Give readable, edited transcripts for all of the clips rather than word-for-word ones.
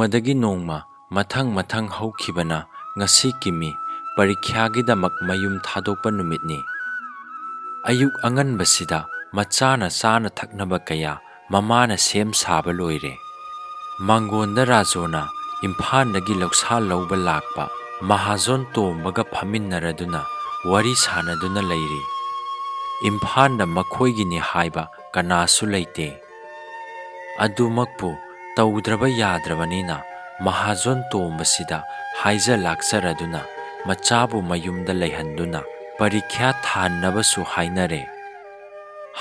ꯅꯣꯡꯃꯗꯒꯤ ꯅꯣꯡꯃ ꯃꯊꯪ ꯍꯧꯈꯤꯕꯅ ꯉꯁꯤ ꯀꯤꯃꯤ ꯄꯔꯤꯈ꯭ꯌꯥꯒꯤꯗꯃꯛ ꯃꯌꯨꯝ ꯊꯥꯗꯣꯛꯄ ꯅꯨꯃꯤꯠꯅꯤ꯫ ꯑꯌꯨꯛ ꯑꯉꯟꯕꯁꯤꯗ ꯃꯆꯥꯅ ꯆꯥꯅ ꯊꯛꯅꯕ ꯀꯌꯥ ꯃꯃꯥꯅ ꯁꯦꯝ ꯁꯥꯕ ꯂꯣꯏꯔꯦ꯫ ꯃꯥꯡꯒꯣꯟꯗ ꯔꯥꯖꯣꯅ ꯏꯝꯐꯥꯜꯗꯒꯤ ꯂꯧꯁꯥ ꯂꯧꯕ ꯂꯥꯛꯄ ꯃꯍꯥꯖꯣꯟ ꯇꯣꯝꯕꯒ ꯐꯝꯃꯤꯟꯅꯔꯗꯨꯅ ꯋꯥꯔꯤ ꯁꯥꯅꯗꯨꯅ ꯂꯩꯔꯤ꯫ ꯏꯝꯐꯥꯜꯗ ꯃꯈꯣꯏꯒꯤꯅꯤ ꯍꯥꯏꯕ ꯀꯅꯥꯁꯨ ꯂꯩꯇꯦ꯫ ꯑꯗꯨꯃꯛꯄꯨ ꯇꯧꯗ꯭ꯔꯕ ꯌꯥꯗ꯭ꯔꯕꯅꯤꯅ ꯃꯍꯥꯖꯣꯟ ꯇꯣꯝꯕꯁꯤꯗ ꯍꯥꯏꯖ ꯂꯥꯛꯆꯔꯗꯨꯅ ꯃꯆꯥꯕꯨ ꯃꯌꯨꯝꯗ ꯂꯩꯍꯟꯗꯨꯅ ꯄꯔꯤꯈ꯭ꯌꯥ ꯊꯥꯅꯕꯁꯨ ꯍꯥꯏꯅꯔꯦ꯫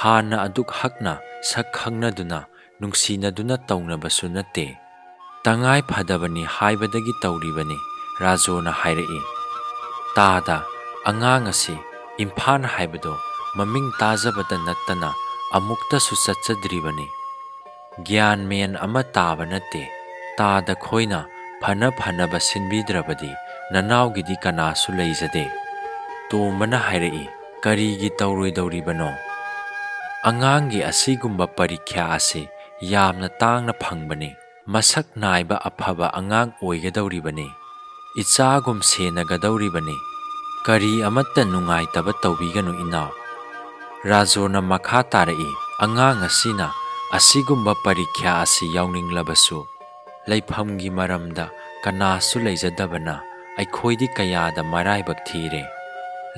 ꯍꯥꯟꯅ ꯑꯗꯨꯛ ꯍꯛꯅ ꯁꯛ ꯈꯪꯅꯗꯨꯅ ꯅꯨꯡꯁꯤꯅꯗꯨꯅ ꯇꯧꯅꯕꯁꯨ ꯅꯠꯇꯦ꯫ ꯇꯉꯥꯏ ꯐꯗꯕꯅꯤ ꯍꯥꯏꯕꯗꯒꯤ ꯇꯧꯔꯤꯕꯅꯤ ꯔꯥꯖꯣꯅ ꯍꯥꯏꯔꯛꯏ꯫ ꯇꯥꯗ, ꯑꯉꯥꯡ ꯑꯁꯤ ꯏꯝꯐꯥꯜ ꯍꯥꯏꯕꯗꯣ ꯃꯃꯤꯡ ꯇꯥꯖꯕꯇ ꯅꯠꯇꯅ ꯑꯃꯨꯛꯇꯁꯨ ꯆꯠꯆꯗ꯭ꯔꯤꯕꯅꯤ꯫ ꯒ꯭ꯌꯥꯟ ꯃꯦꯟ ꯑꯃ ꯇꯥꯕ ꯅꯠꯇꯦ꯫ ꯇꯥꯗ ꯈꯣꯏꯅ ꯐꯅꯕ ꯁꯤꯟꯕꯤꯗ꯭ꯔꯕꯗꯤ ꯅꯅꯥꯎꯒꯤꯗꯤ ꯀꯅꯥꯁꯨ ꯂꯩꯖꯗꯦ꯫ ꯇꯣꯝꯕꯅ ꯍꯥꯏꯔꯛꯏ꯫ ꯀꯔꯤꯒꯤ ꯇꯧꯔꯣꯏꯗꯧꯔꯤꯕꯅꯣ? ꯑꯉꯥꯡꯒꯤ ꯑꯁꯤꯒꯨꯝꯕ ꯄꯔꯤꯈ꯭ꯌꯥ ꯑꯁꯤ ꯌꯥꯝꯅ ꯇꯥꯡꯅ ꯐꯪꯕꯅꯤ꯫ ꯃꯁꯛ ꯅꯥꯏꯕ ꯑꯐꯕ ꯑꯉꯥꯡ ꯑꯣꯏꯒꯗꯧꯔꯤꯕꯅꯤ꯫ ꯏꯆꯥꯒꯨꯝ ꯁꯦꯟꯅꯒꯗꯧꯔꯤꯕꯅꯤ꯫ ꯀꯔꯤ ꯑꯃꯠꯇ ꯅꯨꯡꯉꯥꯏꯇꯕ ꯇꯧꯕꯤꯒꯅꯨ ꯏꯅꯥꯎ꯫ ꯔꯥꯖꯣꯅ ꯃꯈꯥ ꯇꯥꯔꯛꯏ꯫ ꯑꯉꯥꯡ ꯑꯁꯤꯅ ꯑꯁꯤꯒꯨꯝꯕ ꯄꯔꯤꯈ꯭ꯌꯥ ꯑꯁꯤ ꯌꯥꯎꯅꯤꯡꯂꯕꯁꯨ ꯂꯩꯐꯝꯒꯤ ꯃꯔꯝꯗ ꯀꯅꯥꯁꯨ ꯂꯩꯖꯗꯕꯅ ꯑꯩꯈꯣꯏꯗꯤ ꯀꯌꯥꯗ ꯃꯔꯥꯏꯕꯛ ꯊꯤꯔꯦ꯫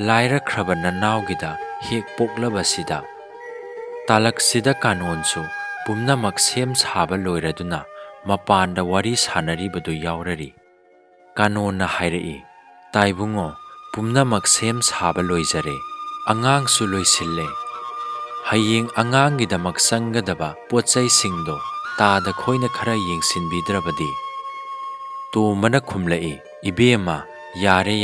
ꯂꯥꯏꯔꯈ꯭ꯔꯕ ꯅꯅꯥꯎꯒꯤꯗ ꯍꯦꯛ ꯄꯣꯛꯂꯕꯁꯤꯗ꯫ ꯇꯥꯂꯛꯁꯤꯗ ꯀꯥꯅꯣꯟꯁꯨ ꯄꯨꯝꯅꯃꯛ ꯁꯦꯝ ꯁꯥꯕ ꯂꯣꯏꯔꯗꯨꯅ ꯃꯄꯥꯟꯗ ꯋꯥꯔꯤ ꯁꯥꯅꯔꯤꯕꯗꯨ ꯌꯥꯎꯔꯔꯤ꯫ ꯀꯥꯅꯣꯟꯅ ꯍꯥꯏꯔꯛꯏ꯫ ꯇꯥꯏꯕꯨꯡꯉꯣ, ꯄꯨꯝꯅꯃꯛ ꯁꯦꯝ ꯁꯥꯕ ꯂꯣꯏꯖꯔꯦ꯫ ꯑꯉꯥꯡꯁꯨ ꯂꯣꯏꯁꯤꯜꯂꯦ꯫ ꯍꯌꯦꯡ ꯑꯉꯥꯡꯒꯤꯗꯃꯛ ꯆꯪꯒꯗꯕ ꯄꯣꯠꯆꯩꯁꯤꯡꯗꯣ ꯇꯥꯗ ꯈꯣꯏꯅ ꯈꯔ ꯌꯦꯡꯁꯤꯟꯕꯤꯗ꯭ꯔꯕꯗꯤ? ꯇꯣꯝꯕꯅ ꯈꯨꯝꯂꯛꯏ꯫ ꯏꯕꯦꯝꯃ, ꯌꯥꯔꯦ,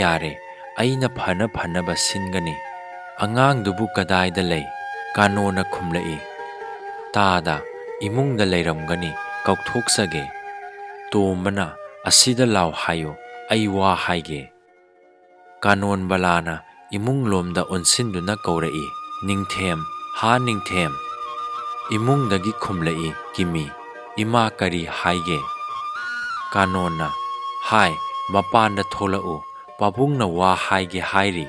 ꯑꯩꯅ ꯐꯅꯕ ꯁꯤꯟꯒꯅꯤ꯫ ꯑꯉꯥꯡꯗꯨꯕꯨ ꯀꯗꯥꯏꯗ ꯂꯩ? ꯀꯥꯅꯣꯟꯅ ꯈꯨꯝꯂꯛꯏ꯫ ꯇꯥꯗ, ꯏꯃꯨꯡꯗ ꯂꯩꯔꯝꯒꯅꯤ, ꯀꯧꯊꯣꯛꯆꯒꯦ꯫ ꯇꯣꯝꯕꯅ ꯑꯁꯤꯗ ꯂꯥꯎ ꯍꯥꯏꯌꯨ, ꯑꯩ ꯋꯥ ꯍꯥꯏꯒꯦ꯫ ꯀꯥꯅꯣꯟꯕꯂꯥꯅ ꯏꯃꯨꯡꯂꯣꯝꯗ ꯑꯣꯟꯁꯤꯟꯗꯨꯅ ꯀꯧꯔꯛꯏ꯫ ꯅꯤꯡꯊꯦꯝ, ꯍꯥ ꯅꯤꯡꯊꯦꯝ꯫ ꯏꯃꯨꯡꯗꯒꯤ ꯈꯨꯝꯂꯛꯏ ꯀꯤꯃꯤ꯫ ꯏꯃꯥ ꯀꯔꯤ ꯍꯥꯏꯒꯦ? ꯀꯥꯅꯣꯟꯅ, ꯍꯥꯏ, ꯃꯄꯥꯟꯗ ꯊꯣꯛꯂꯛꯎ, ꯄꯥꯕꯨꯡꯅ ꯋꯥ ꯍꯥꯏꯒꯦ ꯍꯥꯏꯔꯤ꯫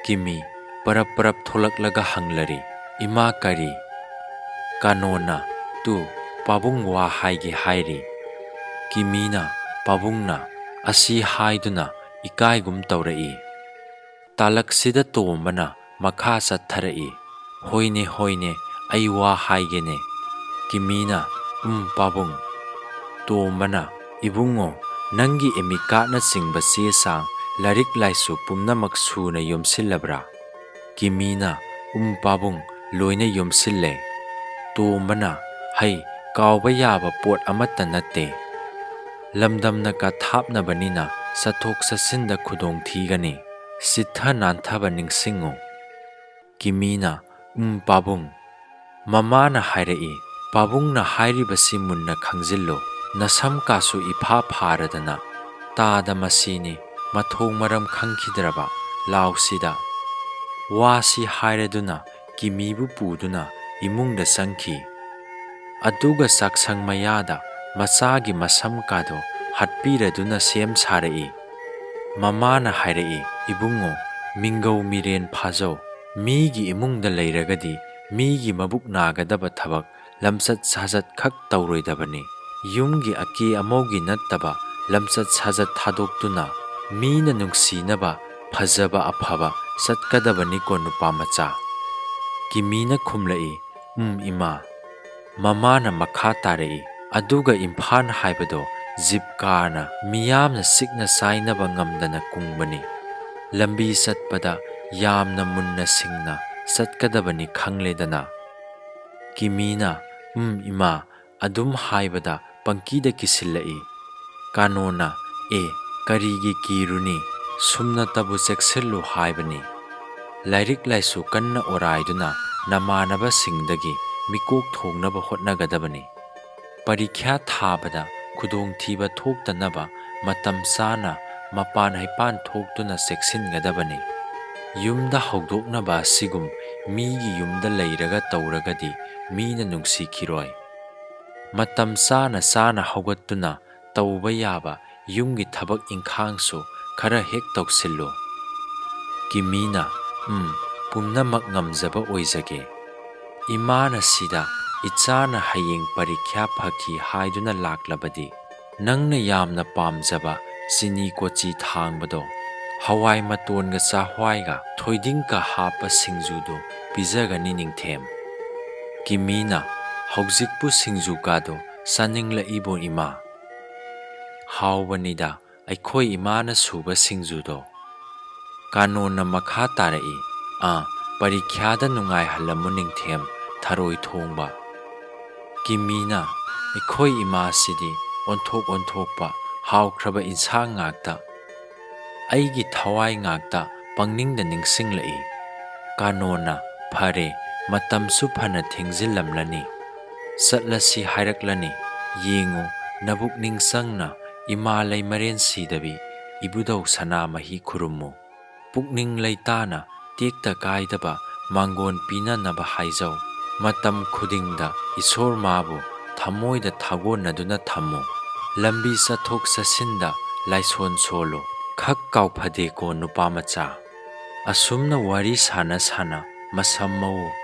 ꯀꯤꯃꯤ ꯄꯔꯞ ꯊꯣꯛꯂꯛꯂꯒ ꯍꯪꯂꯔꯤ꯫ ꯏꯃꯥ ꯀꯔꯤ? ꯀꯥꯅꯣꯟꯅ, ꯇꯨ ꯄꯥꯕꯨꯡ ꯋꯥ ꯍꯥꯏꯒꯦ ꯍꯥꯏꯔꯤ꯫ ꯀꯤꯃꯤꯅ ꯄꯥꯕꯨꯡꯅ ꯑꯁꯤ ꯍꯥꯏꯗꯨꯅ ꯏꯀꯥꯏꯒꯨꯝ ꯇꯧꯔꯛꯏ꯫ ꯇꯥꯂꯛꯁꯤꯗ ꯇꯣꯝꯕꯅ ꯃꯈꯥ ꯆꯠꯊꯔꯛꯏ꯫ ꯍꯣꯏꯅꯦ, ꯑꯩ ꯋꯥ ꯍꯥꯏꯒꯦꯅꯦ꯫ ꯀꯤꯃꯤꯅ ꯄꯥꯕꯨꯡ꯫ ꯇꯣꯝꯕꯅ ꯏꯕꯨꯡꯉꯣ, ꯅꯪꯒꯤ ꯑꯦꯃꯤꯀꯥꯔꯗꯅꯆꯤꯡꯕ ꯆꯦ ꯆꯥꯡ ꯂꯥꯏꯔꯤꯛ ꯂꯥꯏꯁꯨ ꯄꯨꯝꯅꯃꯛ ꯁꯨꯅ ꯌꯣꯝꯁꯤꯜꯂꯕ꯭ꯔꯥ? ꯀꯤꯃꯤꯅ ꯄꯥꯕꯨꯡ, ꯂꯣꯏꯅ ꯌꯣꯝꯁꯤꯜꯂꯦ꯫ ꯇꯣꯝꯕꯅ ꯍꯩ, ꯀꯥꯎꯕ ꯌꯥꯕ ꯄꯣꯠ ꯑꯃꯠꯇ ꯅꯠꯇꯦ꯫ ꯂꯝꯗꯝꯅꯒ ꯊꯥꯞꯅꯕꯅꯤꯅ ꯆꯠꯊꯣꯛ ꯆꯠꯁꯤꯟꯗ ꯈꯨꯗꯣꯡꯊꯤꯒꯅꯤ꯫ ꯆꯤꯠꯊ ꯅꯥꯟꯊꯕ ꯅꯤꯡꯁꯤꯡꯉꯨ꯫ ꯀꯤꯃꯤꯅ ꯄꯥꯕꯨꯡ꯫ ꯃꯃꯥꯅ ꯍꯥꯏꯔꯛꯏ꯫ ꯄꯥꯕꯨꯡꯅ ꯍꯥꯏꯔꯤꯕꯁꯤ ꯃꯨꯟꯅ ꯈꯪꯖꯤꯜꯂꯨ꯫ ꯅꯁꯝ ꯀꯥꯁꯨ ꯏꯐꯥ ꯐꯥꯔꯗꯅ꯫ ꯇꯥꯗ ꯃꯁꯤꯅꯤ ꯃꯊꯣꯡ ꯃꯔꯝ ꯈꯪꯈꯤꯗ꯭ꯔꯕ ꯂꯥꯎꯁꯤꯗ꯫ ꯋꯥꯁꯤ ꯍꯥꯏꯔꯗꯨꯅ ꯀꯤꯃꯤꯕꯨ ꯄꯨꯗꯨꯅ ꯏꯃꯨꯡꯗ ꯆꯪꯈꯤ꯫ ꯑꯗꯨꯒ ꯆꯥꯛꯁꯪ ꯃꯌꯥꯗ ꯃꯆꯥꯒꯤ ꯃꯁꯝ ꯀꯥꯗꯣ ꯍꯠꯄꯤꯔꯗꯨꯅ ꯁꯦꯝ ꯁꯥꯔꯛꯏ꯫ ꯃꯃꯥꯅ ꯍꯥꯏꯔꯛꯏ꯫ ꯏꯕꯨꯡꯉꯣ, ꯃꯤꯡꯒꯧ ꯃꯤꯔꯦꯟ ꯐꯥꯖꯧ꯫ ꯃꯤꯒꯤ ꯏꯃꯨꯡꯗ ꯂꯩꯔꯒꯗꯤ ꯃꯤꯒꯤ ꯃꯕꯨꯛ ꯅꯥꯒꯗꯕ ꯊꯕꯛ ꯂꯝꯆꯠ ꯁꯥꯖꯠ ꯈꯛ ꯇꯧꯔꯣꯏꯗꯕꯅꯤ꯫ ꯌꯨꯝꯒꯤ ꯑꯀꯦ ꯑꯃꯧꯒꯤ ꯅꯠꯇꯕ ꯂꯝꯆꯠ ꯁꯥꯖꯠ ꯊꯥꯗꯣꯛꯇꯨꯅ ꯃꯤꯅ ꯅꯨꯡꯁꯤꯅꯕ ꯐꯖꯕ ꯑꯐꯕ ꯆꯠꯀꯗꯕꯅꯤꯀꯣ ꯅꯨꯄꯥꯃꯆꯥ꯫ ꯀꯤꯃꯤꯅ ꯈꯨꯝꯂꯛꯏ꯫ ꯏꯃꯥ꯫ ꯃꯃꯥꯅ ꯃꯈꯥ ꯇꯥꯔꯛꯏ꯫ ꯑꯗꯨꯒ ꯏꯝꯐꯥꯜ ꯍꯥꯏꯕꯗꯣ ꯖꯤꯞꯀꯥꯔꯅ ꯃꯤꯌꯥꯝꯅ ꯆꯤꯛꯅ ꯆꯥꯏꯅꯕ ꯉꯝꯗꯅ ꯀꯨꯡꯕꯅꯤ꯫ ꯂꯝꯕꯤ ꯆꯠꯄꯗ ꯌꯥꯝꯅ ꯃꯨꯟꯅ ꯁꯤꯡꯅ ꯆꯠꯀꯗꯕꯅꯤ ꯈꯪꯂꯦꯗꯅ꯫ ꯀꯤꯃꯤꯅ ꯏꯃꯥ, ꯑꯗꯨꯝ ꯍꯥꯏꯕꯗ ꯄꯪꯀꯤꯗ ꯀꯤꯁꯤꯜꯂꯛꯏ꯫ ꯀꯥꯅꯣꯟꯅ ꯀꯔꯤꯒꯤ ꯀꯤꯔꯨꯅꯤ? ꯁꯨꯝꯅꯇꯕꯨ ꯆꯦꯛꯁꯤꯜꯂꯨ ꯍꯥꯏꯕꯅꯤ꯫ ꯂꯥꯏꯔꯤꯛ ꯂꯥꯏꯁꯨ ꯀꯟꯅ ꯑꯣꯔꯥꯏꯗꯨꯅ ꯅꯃꯥꯟꯅꯕꯁꯤꯡꯗꯒꯤ ꯃꯤꯀꯣꯛ ꯊꯣꯡꯅꯕ ꯍꯣꯠꯅꯒꯗꯕꯅꯤ꯫ ꯄꯔꯤꯈ꯭ꯌꯥ ꯊꯥꯕꯗ ꯈꯨꯗꯣꯡꯊꯤꯕ ꯊꯣꯛꯇꯅꯕ ꯃꯇꯝ ꯆꯥꯅ ꯃꯄꯥꯟ ꯍꯩꯄꯥꯟ ꯊꯣꯛꯇꯨꯅ ꯆꯦꯛꯁꯤꯟꯒꯗꯕꯅꯤ꯫ ꯌꯨꯝꯗ ꯍꯧꯗꯣꯛꯅꯕ ꯑꯁꯤꯒꯨꯝ ꯃꯤꯒꯤ ꯌꯨꯝꯗ ꯂꯩꯔꯒ ꯇꯧꯔꯒꯗꯤ ꯃꯤꯅ ꯅꯨꯡꯁꯤꯈꯤꯔꯣꯏ꯫ ꯃꯇꯝ ꯆꯥꯅ ꯍꯧꯒꯠꯇꯨꯅ ꯇꯧꯕ ꯌꯥꯕ ꯌꯨꯝꯒꯤ ꯊꯕꯛ ꯏꯪꯈꯥꯡꯁꯨ ꯈꯔ ꯍꯦꯛ ꯇꯧꯁꯤꯜꯂꯨ꯫ ꯀꯤꯃꯤꯅ ꯄꯨꯝꯅꯃꯛ ꯉꯝꯖꯕ ꯑꯣꯏꯖꯒꯦ꯫ ꯏꯃꯥꯅ ꯁꯤꯗ ꯏꯆꯥꯅ ꯍꯌꯦꯡ ꯄꯔꯤꯈ꯭ꯌꯥ ꯐꯈꯤ ꯍꯥꯏꯗꯨꯅ ꯂꯥꯛꯂꯕꯗꯤ ꯅꯪꯅ ꯌꯥꯝꯅ ꯄꯥꯝꯖꯕ ꯆꯤꯅꯤ ꯀꯣꯆꯤ ꯊꯥꯡꯕꯗꯣ, ꯍꯋꯥꯏ ꯃꯇꯣꯟꯒ ꯆꯥꯍ꯭ꯋꯥꯏꯒ ꯊꯣꯏꯗꯤꯡꯒ ꯍꯥꯞꯄ ꯁꯤꯡꯖꯨꯗꯣ ꯄꯤꯖꯒꯅꯤ ꯅꯤꯡꯊꯦꯝ꯫ ꯀꯤꯃꯤꯅ ꯍꯧꯖꯤꯛꯄꯨ ꯁꯤꯡꯖꯨꯒꯗꯣ ꯆꯥꯅꯤꯡꯂꯛꯏꯕꯣ ꯏꯃꯥ? ꯍꯥꯎꯕꯅꯤꯗ ꯑꯩꯈꯣꯏ ꯏꯃꯥꯅ ꯁꯨꯕ ꯁꯤꯡꯖꯨꯗꯣ꯫ ꯀꯥꯅꯣꯟꯅ ꯃꯈꯥ ꯇꯥꯔꯛꯏ, ꯄꯔꯤꯈ꯭ꯌꯥꯗ ꯅꯨꯡꯉꯥꯏꯍꯜꯂꯝꯃꯨ ꯅꯤꯡꯊꯦꯝ ꯊꯔꯣꯏ ꯊꯣꯡꯕ꯫ ꯀꯤꯃꯤꯅ ꯑꯩꯈꯣꯏ ꯏꯃꯥꯁꯤꯗꯤ ꯑꯣꯟꯊꯣꯛ ꯑꯣꯟꯊꯣꯛꯄ ꯍꯥꯎꯈ꯭ꯔꯕ ꯏꯟꯁꯥꯡ ꯉꯥꯛꯇ, ꯑꯩꯒꯤ ꯊꯋꯥꯏ ꯉꯥꯛꯇ ꯄꯪꯅꯤꯡꯗ ꯅꯤꯡꯁꯤꯡꯂꯛꯏ꯫ ꯀꯥꯅꯣꯟꯅ ꯐꯔꯦ, ꯃꯇꯝꯁꯨ ꯐꯅ ꯊꯦꯡꯖꯤꯜꯂꯝꯂꯅꯤ, ꯆꯠꯂꯁꯤ ꯍꯥꯏꯔꯛꯂꯅꯤ꯫ ꯌꯦꯡꯉꯨ ꯅꯕꯨꯛꯅꯤꯡ ꯆꯪꯅ ꯏꯃꯥ ꯂꯩꯃꯔꯦꯟ ꯁꯤꯗꯕꯤ ꯏꯕꯨꯙꯧ ꯁꯅꯥꯃꯍꯤ ꯈꯨꯔꯨꯝꯃꯨ꯫ ꯄꯨꯛꯅꯤꯡ ꯂꯩꯇꯥꯅ ꯇꯦꯛꯇ ꯀꯥꯏꯗꯕ ꯃꯥꯡꯒꯣꯟ ꯄꯤꯅꯅꯕ ꯍꯥꯏꯖꯧ꯫ ꯃꯇꯝ ꯈꯨꯗꯤꯡꯗ ꯏꯁꯣꯔ ꯃꯥꯕꯨ ꯊꯃꯣꯏꯗ ꯊꯥꯒꯣꯟꯅꯗꯨꯅ ꯊꯝꯃꯨ꯫ ꯂꯝꯕꯤ ꯆꯠꯊꯣꯛ ꯆꯠꯁꯤꯟꯗ ꯂꯥꯏꯁꯣꯟ ꯁꯣꯜꯂꯨ, ꯈꯛ ꯀꯥꯎꯐꯗꯦꯀꯣ ꯅꯨꯄꯥꯃꯆꯥ꯫ ꯑꯁꯨꯝꯅ ꯋꯥꯔꯤ ꯁꯥꯟꯅ ꯁꯥꯟꯅ ꯃꯁꯝ ꯃꯎ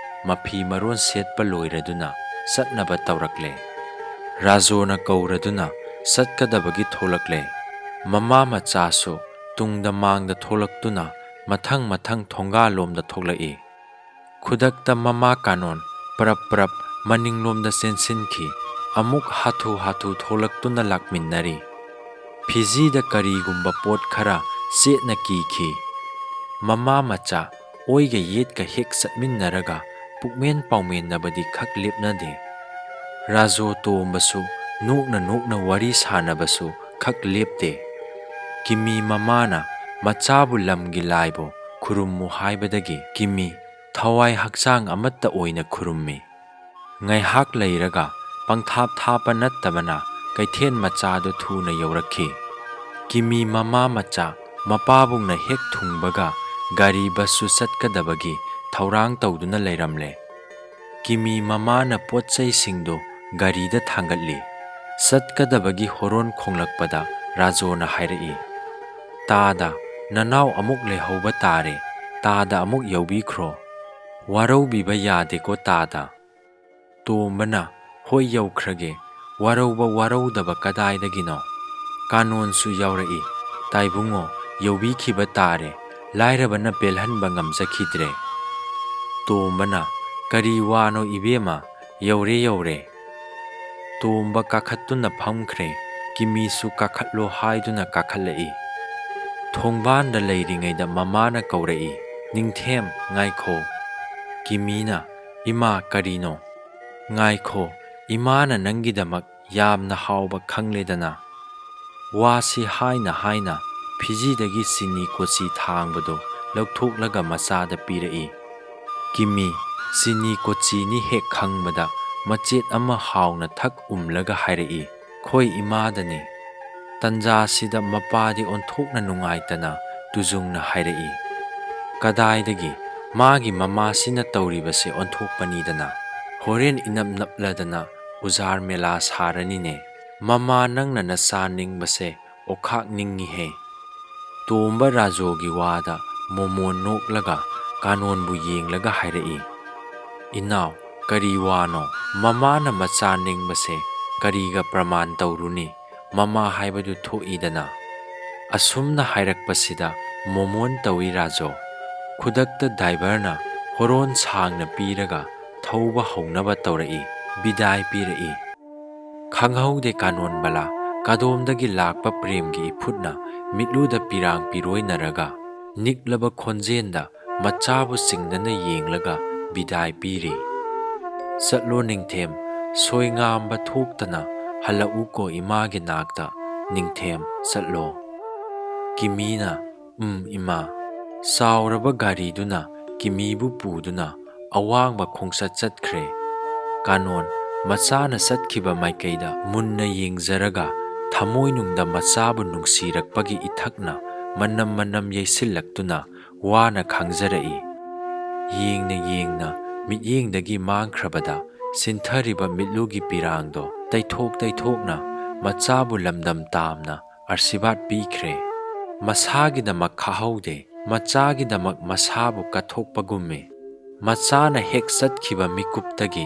ꯃꯐꯤ ꯃꯔꯣꯟ ꯁꯦꯠꯄ ꯂꯣꯏꯔꯗꯨꯅ ꯆꯠꯅꯕ ꯇꯧꯔꯛꯂꯦ꯫ ꯔꯥꯖꯣꯅ ꯀꯧꯔꯗꯨꯅ ꯆꯠꯀꯗꯕꯒꯤ ꯊꯣꯛꯂꯛꯂꯦ꯫ ꯃꯃꯥ ꯃꯆꯥꯁꯨ ꯇꯨꯡꯗ ꯃꯥꯡꯗ ꯊꯣꯛꯂꯛꯇꯨꯅ ꯃꯊꯪ ꯃꯊꯪ ꯊꯣꯡꯒꯥꯜꯂꯣꯝꯗ ꯊꯣꯛꯂꯛꯏ꯫ ꯈꯨꯗꯛꯇ ꯃꯃꯥ ꯀꯥꯅꯣꯟ ꯄꯔꯞ ꯄꯔꯞ ꯃꯅꯤꯡꯂꯣꯝꯗ ꯆꯦꯟꯁꯤꯟꯈꯤ꯫ ꯑꯃꯨꯛ ꯍꯥꯊꯨ ꯍꯥꯊꯨ ꯊꯣꯛꯂꯛꯇꯨꯅ ꯂꯥꯛꯃꯤꯟꯅꯔꯤ꯫ ꯐꯤꯖꯤꯗ ꯀꯔꯤꯒꯨꯝꯕ ꯄꯣꯠ ꯈꯔ ꯆꯦꯠꯅ ꯀꯤꯈꯤ꯫ ꯃꯃꯥ ꯃꯆꯥ ꯑꯣꯏꯒ ꯌꯦꯠꯀ ꯍꯦꯛ ꯆꯠꯃꯤꯟꯅꯔꯒ ꯄꯨꯛꯃꯦꯟ ꯄꯥꯎꯃꯦꯟꯅꯕꯗꯤ ꯈꯛ ꯂꯦꯞꯅꯗꯦ꯫ ꯔꯥꯖꯣ ꯇꯣꯝꯕꯁꯨ ꯅꯣꯛꯅ ꯅꯣꯛꯅ ꯋꯥꯔꯤ ꯁꯥꯟꯅꯕꯁꯨ ꯈꯛ ꯂꯦꯞꯇꯦ꯫ ꯀꯤꯃꯤ ꯃꯃꯥꯅ ꯃꯆꯥꯕꯨ ꯂꯝꯒꯤ ꯂꯥꯏꯕꯨ ꯈꯨꯔꯨꯝꯃꯨ ꯍꯥꯏꯕꯗꯒꯤ ꯀꯤꯃꯤ ꯊꯋꯥꯏ ꯍꯛꯆꯥꯡ ꯑꯃꯠꯇ ꯑꯣꯏꯅ ꯈꯨꯔꯨꯝꯃꯤ꯫ ꯉꯥꯏꯍꯥꯛ ꯂꯩꯔꯒ ꯄꯪꯊꯥꯞ ꯊꯥꯞꯄ ꯅꯠꯇꯕꯅ ꯀꯩꯊꯦꯜ ꯃꯆꯥꯗꯨ ꯊꯨꯅ ꯌꯧꯔꯛꯈꯤ꯫ ꯀꯤꯃꯤ ꯃꯃꯥ ꯃꯆꯥ ꯃꯄꯥꯕꯨꯡꯅ ꯍꯦꯛ ꯊꯨꯡꯕꯒ ꯒꯥꯔꯤ ꯕꯁꯁꯨ ꯆꯠꯀꯗꯕꯒꯤ ꯊꯧꯔꯥꯡ ꯇꯧꯗꯨꯅ ꯂꯩꯔꯝꯂꯦ꯫ ꯀꯤꯃꯤ ꯃꯃꯥꯅ ꯄꯣꯠ ꯆꯩꯁꯤꯡꯗꯨ ꯒꯥꯔꯤꯗ ꯊꯥꯡꯒꯠꯂꯤ꯫ ꯆꯠꯀꯗꯕꯒꯤ ꯍꯣꯔꯣꯟ ꯈꯣꯡꯂꯛꯄꯗ ꯔꯥꯖꯣꯅ ꯍꯥꯏꯔꯛꯏ, ꯇꯥꯗ, ꯅꯅꯥꯎ ꯑꯃꯨꯛ ꯂꯩꯍꯧꯕ ꯇꯥꯔꯦ, ꯇꯥꯗ ꯑꯃꯨꯛ ꯌꯧꯕꯤꯈ꯭ꯔꯣ꯫ ꯋꯥꯔꯧꯕꯤꯕ ꯌꯥꯗꯦꯀꯣ ꯇꯥꯗ꯫ ꯇꯣꯝꯕꯅ ꯍꯣꯏ ꯌꯧꯈ꯭ꯔꯒꯦ, ꯋꯥꯔꯧꯕ ꯋꯥꯔꯧꯗꯕ ꯀꯗꯥꯏꯗꯒꯤꯅꯣ꯫ ꯀꯥꯅꯣꯟꯁꯨ ꯌꯥꯎꯔꯛꯏ, ꯇꯥꯏꯕꯨꯡꯉꯣ ꯌꯧꯕꯤꯈꯤꯕ ꯇꯥꯔꯦ, ꯂꯥꯏꯔꯕꯅ ꯄꯦꯜꯍꯟꯕ ꯉꯝꯖꯈꯤꯗ꯭ꯔꯦ꯫ ꯇꯣꯝꯕꯅ ꯀꯔꯤ ꯋꯥꯅꯣ ꯏꯕꯦꯝꯃ, ꯌꯧꯔꯦ ꯌꯧꯔꯦ꯫ ꯇꯣꯝꯕ ꯀꯥꯈꯠꯇꯨꯅ ꯐꯝꯈ꯭ꯔꯦ꯫ ꯀꯤꯃꯤꯁꯨ ꯀꯥꯈꯠꯂꯣ ꯍꯥꯏꯗꯨꯅ ꯀꯥꯈꯠꯂꯛꯏ꯫ ꯊꯣꯡꯕꯥꯟꯗ ꯂꯩꯔꯤꯉꯩꯗ ꯃꯃꯥꯅ ꯀꯧꯔꯛꯏ, ꯅꯤꯡꯊꯦꯝ ꯉꯥꯏꯈꯣ꯫ ꯀꯤꯃꯤꯅ ꯏꯃꯥ ꯀꯔꯤꯅꯣ? ꯉꯥꯏꯈꯣ, ꯏꯃꯥꯅ ꯅꯪꯒꯤꯗꯃꯛ ꯌꯥꯝꯅ ꯍꯥꯎꯕ ꯈꯪꯂꯦꯗꯅ꯫ ꯋꯥꯁꯤ ꯍꯥꯏꯅ ꯍꯥꯏꯅ ꯐꯤꯖꯤꯗꯒꯤ ꯆꯤꯅꯤ ꯀꯣꯆꯤ ꯊꯥꯡꯕꯗꯣ ꯂꯧꯊꯣꯛꯂꯒ ꯃꯆꯥꯗ ꯄꯤꯔꯛꯏ꯫ ꯀꯤꯃꯤ ꯆꯤꯅꯤ ꯀꯣꯆꯤꯅꯤ ꯍꯦꯛ ꯈꯪꯕꯗ ꯃꯆꯦꯠ ꯑꯃ ꯍꯥꯎꯅ ꯊꯛ ꯎꯝꯂꯒ ꯍꯥꯏꯔꯛꯏ, ꯈꯣꯏ ꯏꯃꯥꯗꯅꯤ꯫ ꯇꯟꯖꯥꯁꯤꯗ ꯃꯄꯥꯗꯤ ꯑꯣꯟꯊꯣꯛꯅ ꯅꯨꯡꯉꯥꯏꯇꯅ ꯇꯨꯖꯨꯡꯅ ꯍꯥꯏꯔꯛꯏ, ꯀꯗꯥꯏꯗꯒꯤ ꯃꯥꯒꯤ ꯃꯃꯥꯁꯤꯅ ꯇꯧꯔꯤꯕꯁꯦ ꯑꯣꯟꯊꯣꯛꯄꯅꯤꯗꯅ꯫ ꯍꯣꯔꯦꯟ ꯏꯅꯞ ꯅꯞꯂꯗꯅ ꯎꯖꯥꯔ ꯃꯦꯂꯥ ꯁꯥꯔꯅꯤꯅꯦ꯫ ꯃꯃꯥ ꯅꯪꯅ ꯅꯆꯥ ꯅꯤꯡꯕꯁꯦ ꯑꯣꯈꯥꯛ ꯅꯤꯡꯉꯤꯍꯦ꯫ ꯇꯣꯝꯕ ꯔꯥꯖꯣꯒꯤ ꯋꯥꯗ ꯃꯣꯃꯣꯟ ꯅꯣꯛꯂꯒ ꯀꯥꯅꯣꯟꯕꯨ ꯌꯦꯡꯂꯒ ꯍꯥꯏꯔꯛꯏ, ꯏꯅꯥꯎ ꯀꯔꯤ ꯋꯥꯅꯣ? ꯃꯃꯥꯅ ꯃꯆꯥ ꯅꯤꯡꯕꯁꯦ ꯀꯔꯤꯒ ꯄ꯭ꯔꯃꯥꯟ ꯇꯧꯔꯨꯅꯤ? ꯃꯃꯥ ꯍꯥꯏꯕꯗꯨ ꯊꯣꯛꯏꯗꯅ꯫ ꯑꯁꯨꯝꯅ ꯍꯥꯏꯔꯛꯄꯁꯤꯗ ꯃꯣꯃꯣꯟ ꯇꯧꯏ ꯔꯥꯖꯣ꯫ ꯈꯨꯗꯛꯇ ꯗ꯭ꯔꯥꯏꯚꯔꯅ ꯍꯣꯔꯣꯟ ꯁꯥꯡꯅ ꯄꯤꯔꯒ ꯊꯧꯕ ꯍꯧꯅꯕ ꯇꯧꯔꯛꯏ, ꯕꯤꯗꯥꯏ ꯄꯤꯔꯛꯏ꯫ ꯈꯪꯍꯧꯗꯦ ꯀꯥꯅꯣꯟꯕꯂꯥ ꯀꯗꯣꯝꯗꯒꯤ ꯂꯥꯛꯄ ꯄ꯭ꯔꯦꯝꯒꯤ ꯏꯐꯨꯠꯅ ꯃꯤꯠꯂꯨꯗ ꯄꯤꯔꯥꯡ ꯄꯤꯔꯣꯏꯅꯔꯒ ꯅꯤꯛꯂꯕ ꯈꯣꯟꯖꯦꯜꯗ ꯃꯆꯥꯕꯨ ꯆꯤꯡꯅꯅ ꯌꯦꯡꯂꯒ ꯕꯤꯗꯥꯏ ꯄꯤꯔꯤ꯫ ꯆꯠꯂꯣ ꯅꯤꯡꯊꯦꯝ, ꯁꯣꯏꯉꯥꯝꯕ ꯊꯣꯛꯇꯅ ꯍꯜꯂꯛꯎꯀꯣ ꯏꯃꯥꯒꯤ ꯅꯥꯛꯇ, ꯅꯤꯡꯊꯦꯝ ꯆꯠꯂꯣ꯫ ꯀꯤꯃꯤꯅ ꯏꯃꯥ꯫ ꯆꯥꯎꯔꯕ ꯒꯥꯔꯤꯗꯨꯅ ꯀꯤꯃꯤꯕꯨ ꯄꯨꯗꯨꯅ ꯑꯋꯥꯡꯕ ꯈꯣꯡꯆꯠ ꯆꯠꯈ꯭ꯔꯦ꯫ ꯀꯥꯅꯣꯟ ꯃꯆꯥꯅ ꯆꯠꯈꯤꯕ ꯃꯥꯏꯀꯩꯗ ꯃꯨꯟꯅ ꯌꯦꯡꯖꯔꯒ ꯊꯃꯣꯏꯅꯨꯡꯗ ꯃꯆꯥꯕꯨ ꯅꯨꯡꯁꯤꯔꯛꯄꯒꯤ ꯏꯊꯛꯅ ꯃꯅꯝ ꯃꯅꯝ ꯌꯩꯁꯤꯜꯂꯛꯇꯨꯅ ꯋꯥꯅ ꯈꯥꯡꯖꯔꯛꯏ꯫ ꯌꯦꯡꯅ ꯌꯦꯡꯅ ꯃꯤꯠꯌꯦꯡꯗꯒꯤ ꯃꯥꯡꯈ꯭ꯔꯕꯗ ꯆꯤꯟꯊꯔꯤꯕ ꯃꯤꯠꯂꯨꯒꯤ ꯄꯤꯔꯥꯡꯗꯣ ꯇꯩꯊꯣꯛ ꯇꯩꯊꯣꯛꯅ ꯃꯆꯥꯕꯨ ꯂꯝꯗꯝ ꯇꯥꯝꯅ ꯑꯥꯔꯁꯤꯕꯥꯗ ꯄꯤꯈ꯭ꯔꯦ꯫ ꯃꯁꯥꯒꯤꯗꯃꯛ ꯈꯥꯍꯧꯗꯦ, ꯃꯆꯥꯒꯤꯗꯃꯛ ꯃꯁꯥꯕꯨ ꯀꯠꯊꯣꯛꯄꯒꯨꯝꯃꯤ꯫ ꯃꯆꯥꯅ ꯍꯦꯛ ꯆꯠꯈꯤꯕ ꯃꯤꯀꯨꯞꯇꯒꯤ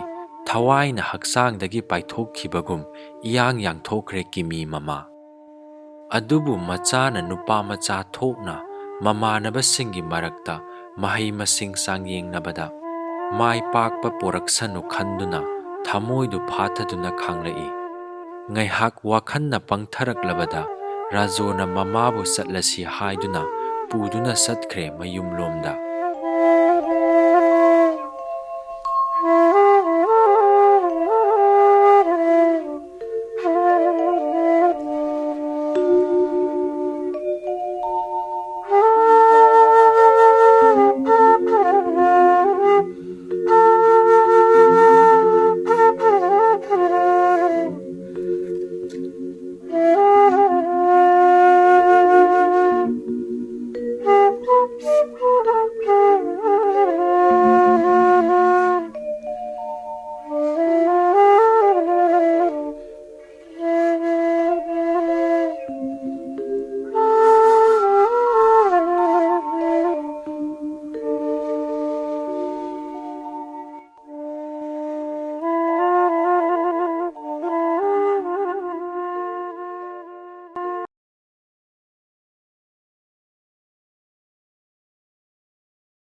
ꯊꯋꯥꯏꯅ ꯍꯛꯆꯥꯡꯗꯒꯤ ꯄꯥꯏꯊꯣꯛꯈꯤꯕꯒꯨꯝ ꯏꯌꯥꯡ ꯌꯥꯡꯊꯣꯛꯈ꯭ꯔꯦ ꯀꯤꯃꯤ ꯃꯃꯥ꯫ ꯑꯗꯨꯕꯨ ꯃꯆꯥꯅ ꯅꯨꯄꯥꯃꯆꯥ ꯊꯣꯛꯅ ꯃꯃꯥꯟꯅꯕꯁꯤꯡꯒꯤ ꯃꯔꯛꯇ ꯃꯍꯩ ꯃꯁꯤꯡ ꯆꯥꯡꯌꯦꯡꯅꯕꯗ ꯃꯥꯏ ꯄꯥꯛꯄ ꯄꯣꯔꯛꯁꯅꯨ ꯈꯟꯗꯨꯅ ꯊꯃꯣꯏꯗꯨ ꯐꯥꯊꯗꯨꯅ ꯈꯥꯡꯂꯛꯏ꯫ ꯉꯥꯏꯍꯥꯛ ꯋꯥꯈꯜꯅ ꯄꯪꯊꯔꯛꯂꯕꯗ ꯔꯥꯖꯣꯅ ꯃꯃꯥꯕꯨ ꯆꯠꯂꯁꯤ ꯍꯥꯏꯗꯨꯅ ꯄꯨꯗꯨꯅ ꯆꯠꯈ꯭ꯔꯦ ꯃꯌꯨꯝꯂꯣꯝꯗ꯫